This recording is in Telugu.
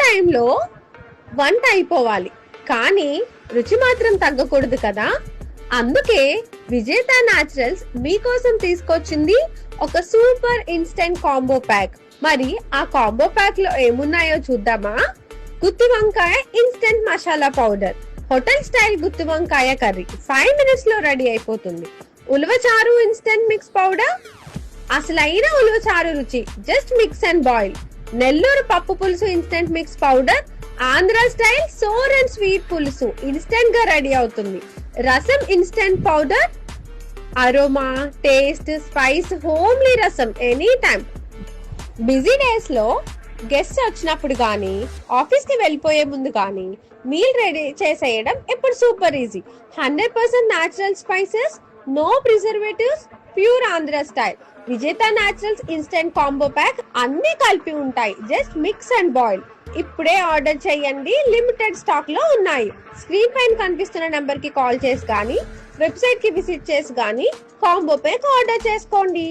టైంలో వంట అయిపోవాలి, కానీ రుచి మాత్రం తగ్గకూడదు కదా. అందుకే విజేత న్యాచురల్స్ మీకోసం తీసుకొచ్చింది ఒక సూపర్ ఇన్స్టెంట్ కాంబో ప్యాక్. మరి ఆ కాంబో ప్యాక్ లో ఏమున్నాయో చూద్దామా? గుత్తి వంకాయ instant masala powder, hotel style గుత్తి వంకాయ కర్రీ 5 minutes లో రెడీ అయిపోతుంది. ఉలవచారు ఇన్స్టెంట్ మిక్స్ పౌడర్, అసలైన ఉలవచారు రుచి, just mix and boil. Nellore పప్పు పులుసు instant mix powder, Andhra style sour and sweet పులుసు ఇన్స్టెంట్ గా రెడీ అవుతుంది. Rasam instant powder, aroma, taste, spice, homely rasam any time. Busy days లో గెస్ట్ వచ్చినప్పుడు గానీ, ఆఫీస్ కి వెళ్ళిపోయే ముందు గానీ మీల్ రెడీ చేసేయడం ఇప్పుడు super easy. 100% natural spices, no preservatives, pure Andhra style. Vijetha naturals instant combo pack అన్ని కలిపి ఉంటాయి. జస్ట్ మిక్స్ అండ్ బాయిల్. ఇప్పుడే ఆర్డర్ చేయండి, లిమిటెడ్ స్టాక్ లో ఉన్నాయి. స్క్రీన్ పైన కనిపిస్తున్న నెంబర్ కి కాల్ చేసి గానీ, వెబ్సైట్ కి విజిట్ చేసి గానీ కాంబో ప్యాక్ ఆర్డర్ చేసుకోండి.